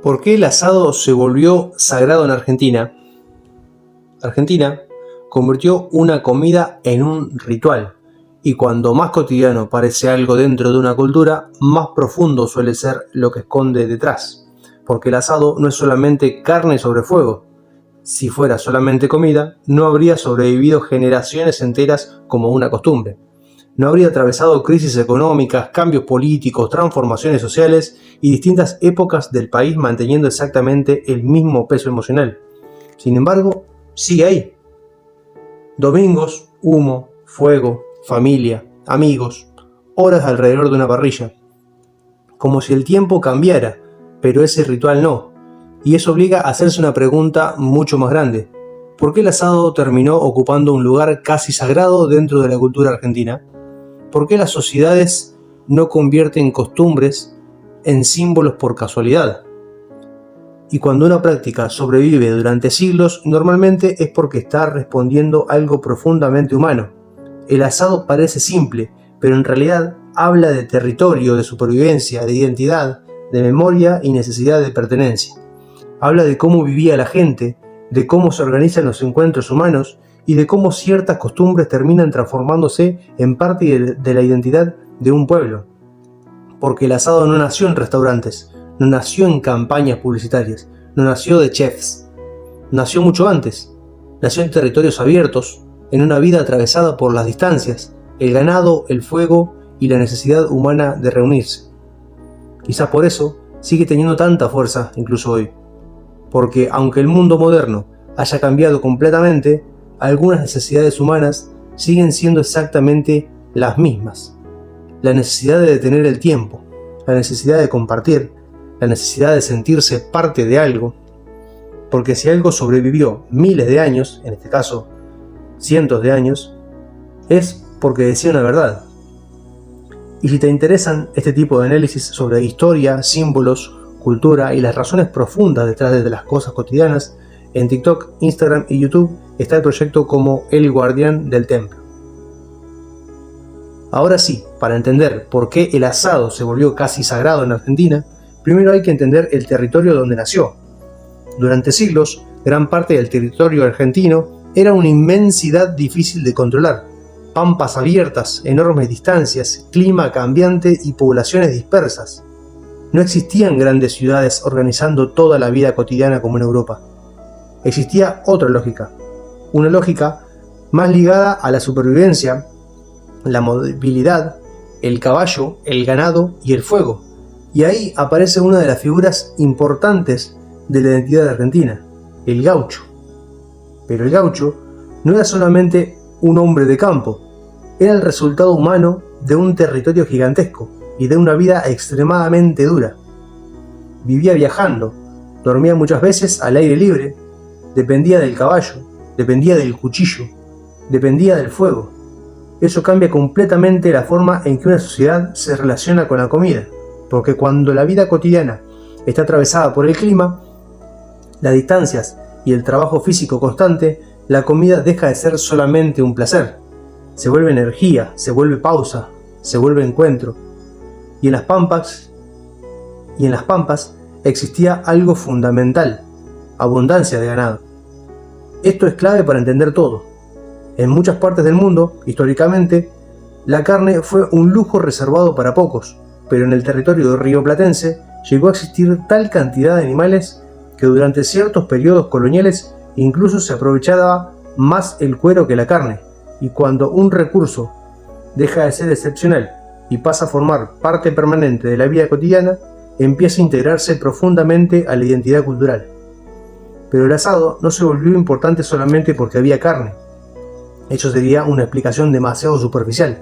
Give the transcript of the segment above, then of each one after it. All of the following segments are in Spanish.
¿Por qué el asado se volvió sagrado en Argentina? Argentina convirtió una comida en un ritual, y cuando más cotidiano parece algo dentro de una cultura, más profundo suele ser lo que esconde detrás, porque el asado no es solamente carne sobre fuego. Si fuera solamente comida, no habría sobrevivido generaciones enteras como una costumbre. No habría atravesado crisis económicas, cambios políticos, transformaciones sociales y distintas épocas del país manteniendo exactamente el mismo peso emocional. Sin embargo, sigue ahí. Domingos, humo, fuego, familia, amigos, horas alrededor de una parrilla. Como si el tiempo cambiara, pero ese ritual no. Y eso obliga a hacerse una pregunta mucho más grande. ¿Por qué el asado terminó ocupando un lugar casi sagrado dentro de la cultura argentina? ¿Por qué las sociedades no convierten costumbres en símbolos por casualidad? Y cuando una práctica sobrevive durante siglos, normalmente es porque está respondiendo a algo profundamente humano. El asado parece simple, pero en realidad habla de territorio, de supervivencia, de identidad, de memoria y necesidad de pertenencia. Habla de cómo vivía la gente, de cómo se organizan los encuentros humanos y de cómo ciertas costumbres terminan transformándose en parte de la identidad de un pueblo. Porque el asado no nació en restaurantes, no nació en campañas publicitarias, no nació de chefs. Nació mucho antes. Nació en territorios abiertos, en una vida atravesada por las distancias, el ganado, el fuego y la necesidad humana de reunirse. Quizás por eso sigue teniendo tanta fuerza incluso hoy. Porque aunque el mundo moderno haya cambiado completamente, algunas necesidades humanas siguen siendo exactamente las mismas. La necesidad de detener el tiempo, la necesidad de compartir, la necesidad de sentirse parte de algo. Porque si algo sobrevivió miles de años, en este caso cientos de años, es porque decía una verdad. Y si te interesan este tipo de análisis sobre historia, símbolos, cultura y las razones profundas detrás de las cosas cotidianas, en TikTok, Instagram y YouTube está el proyecto como El Guardián del Templo. Ahora sí, para entender por qué el asado se volvió casi sagrado en Argentina, primero hay que entender el territorio donde nació. Durante siglos, gran parte del territorio argentino era una inmensidad difícil de controlar. Pampas abiertas, enormes distancias, clima cambiante y poblaciones dispersas. No existían grandes ciudades organizando toda la vida cotidiana como en Europa. Existía otra lógica, una lógica más ligada a la supervivencia, la movilidad, el caballo, el ganado y el fuego. Y ahí aparece una de las figuras importantes de la identidad argentina, el gaucho. Pero el gaucho no era solamente un hombre de campo, era el resultado humano de un territorio gigantesco y de una vida extremadamente dura. Vivía viajando, dormía muchas veces al aire libre, dependía del caballo, dependía del cuchillo, dependía del fuego. Eso cambia completamente la forma en que una sociedad se relaciona con la comida, porque cuando la vida cotidiana está atravesada por el clima, las distancias y el trabajo físico constante, la comida deja de ser solamente un placer. Se vuelve energía, se vuelve pausa, se vuelve encuentro. Y en las pampas existía algo fundamental: abundancia de ganado. Esto es clave para entender todo. En muchas partes del mundo, históricamente, la carne fue un lujo reservado para pocos, pero en el territorio rioplatense llegó a existir tal cantidad de animales que durante ciertos periodos coloniales incluso se aprovechaba más el cuero que la carne, y cuando un recurso deja de ser excepcional y pasa a formar parte permanente de la vida cotidiana, empieza a integrarse profundamente a la identidad cultural. Pero el asado no se volvió importante solamente porque había carne. Eso sería una explicación demasiado superficial.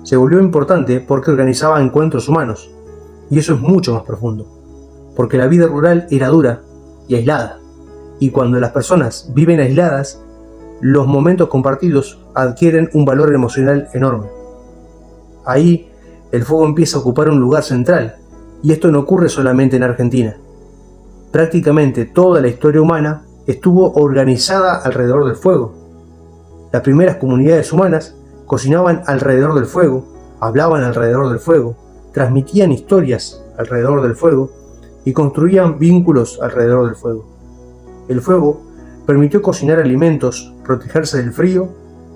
Se volvió importante porque organizaba encuentros humanos, y eso es mucho más profundo, porque la vida rural era dura y aislada, y cuando las personas viven aisladas, los momentos compartidos adquieren un valor emocional enorme. Ahí el fuego empieza a ocupar un lugar central, y esto no ocurre solamente en Argentina. Prácticamente toda la historia humana estuvo organizada alrededor del fuego. Las primeras comunidades humanas cocinaban alrededor del fuego, hablaban alrededor del fuego, transmitían historias alrededor del fuego, y construían vínculos alrededor del fuego. El fuego permitió cocinar alimentos, protegerse del frío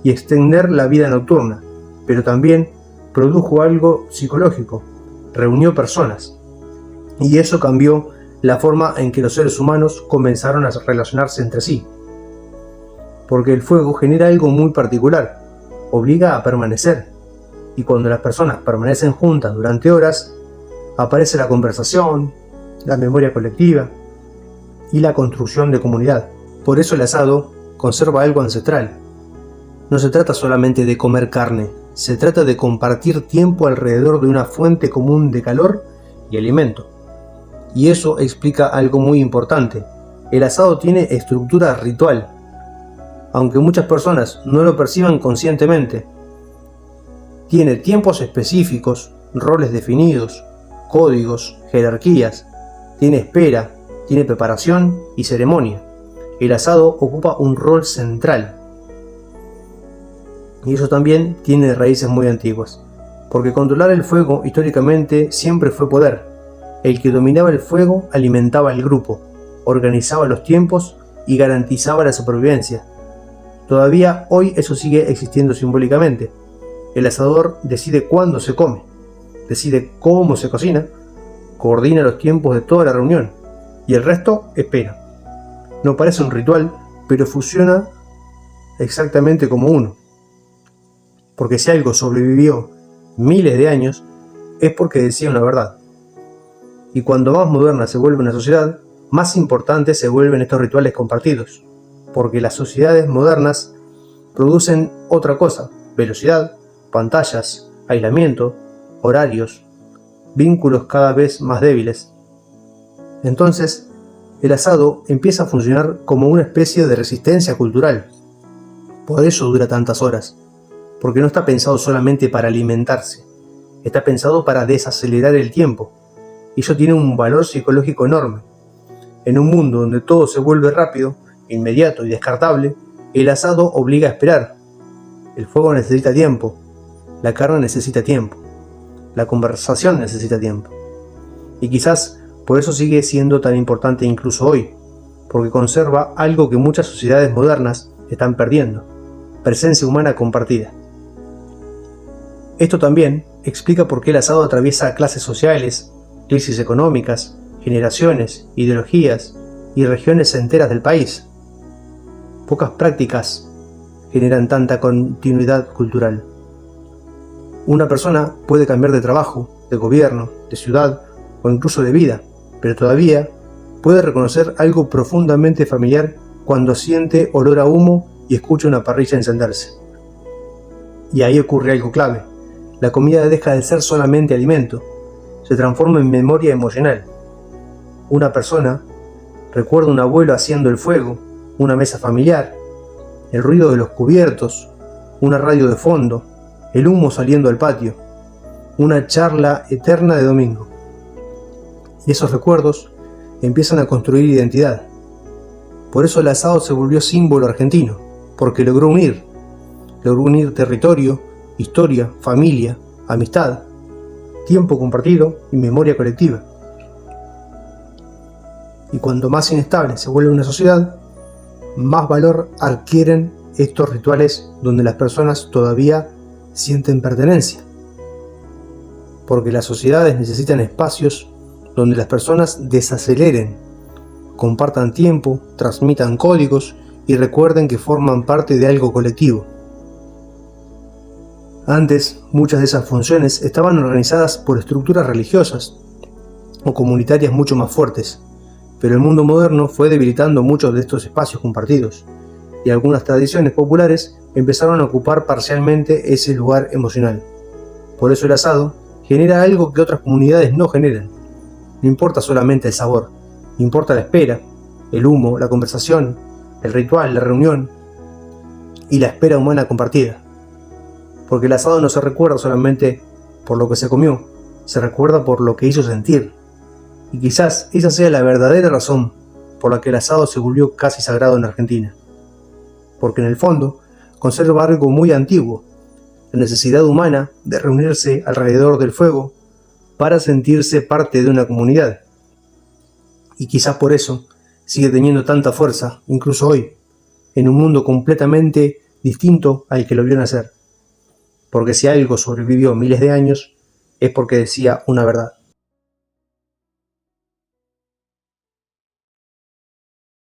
y extender la vida nocturna, pero también produjo algo psicológico, reunió personas, y eso cambió la forma en que los seres humanos comenzaron a relacionarse entre sí. Porque el fuego genera algo muy particular, obliga a permanecer, y cuando las personas permanecen juntas durante horas, aparece la conversación, la memoria colectiva y la construcción de comunidad. Por eso el asado conserva algo ancestral. No se trata solamente de comer carne, se trata de compartir tiempo alrededor de una fuente común de calor y alimento. Y eso explica algo muy importante. El asado tiene estructura ritual, aunque muchas personas no lo perciban conscientemente. Tiene tiempos específicos, roles definidos, códigos, jerarquías, tiene espera, tiene preparación y ceremonia. El asado ocupa un rol central. Y eso también tiene raíces muy antiguas, porque controlar el fuego históricamente siempre fue poder. El que dominaba el fuego alimentaba al grupo, organizaba los tiempos y garantizaba la supervivencia. Todavía hoy eso sigue existiendo simbólicamente. El asador decide cuándo se come, decide cómo se cocina, coordina los tiempos de toda la reunión y el resto espera. No parece un ritual, pero funciona exactamente como uno. Porque si algo sobrevivió miles de años, es porque decía una verdad. Y cuando más moderna se vuelve una sociedad, más importantes se vuelven estos rituales compartidos. Porque las sociedades modernas producen otra cosa: velocidad, pantallas, aislamiento, horarios, vínculos cada vez más débiles. Entonces, el asado empieza a funcionar como una especie de resistencia cultural. Por eso dura tantas horas, porque no está pensado solamente para alimentarse, está pensado para desacelerar el tiempo, y eso tiene un valor psicológico enorme. En un mundo donde todo se vuelve rápido, inmediato y descartable, el asado obliga a esperar. El fuego necesita tiempo, la carne necesita tiempo, la conversación necesita tiempo. Y quizás por eso sigue siendo tan importante incluso hoy, porque conserva algo que muchas sociedades modernas están perdiendo: presencia humana compartida. Esto también explica por qué el asado atraviesa clases sociales, crisis económicas, generaciones, ideologías y regiones enteras del país. Pocas prácticas generan tanta continuidad cultural. Una persona puede cambiar de trabajo, de gobierno, de ciudad o incluso de vida, pero todavía puede reconocer algo profundamente familiar cuando siente olor a humo y escucha una parrilla encenderse. Y ahí ocurre algo clave: la comida deja de ser solamente alimento, se transforma en memoria emocional. Una persona recuerda un abuelo haciendo el fuego, una mesa familiar, el ruido de los cubiertos, una radio de fondo, el humo saliendo al patio, una charla eterna de domingo. Y esos recuerdos empiezan a construir identidad. Por eso el asado se volvió símbolo argentino, porque logró unir territorio, historia, familia, amistad, tiempo compartido y memoria colectiva. Y cuanto más inestable se vuelve una sociedad, más valor adquieren estos rituales donde las personas todavía sienten pertenencia. Porque las sociedades necesitan espacios donde las personas desaceleren, compartan tiempo, transmitan códigos y recuerden que forman parte de algo colectivo. Antes, muchas de esas funciones estaban organizadas por estructuras religiosas o comunitarias mucho más fuertes, pero el mundo moderno fue debilitando muchos de estos espacios compartidos, y algunas tradiciones populares empezaron a ocupar parcialmente ese lugar emocional. Por eso el asado genera algo que otras comunidades no generan. No importa solamente el sabor, importa la espera, el humo, la conversación, el ritual, la reunión y la espera humana compartida. Porque el asado no se recuerda solamente por lo que se comió, se recuerda por lo que hizo sentir. Y quizás esa sea la verdadera razón por la que el asado se volvió casi sagrado en Argentina. Porque en el fondo conserva algo muy antiguo: la necesidad humana de reunirse alrededor del fuego para sentirse parte de una comunidad. y quizás por eso sigue teniendo tanta fuerza, incluso hoy, en un mundo completamente distinto al que lo vio nacer. Porque si algo sobrevivió miles de años, es porque decía una verdad.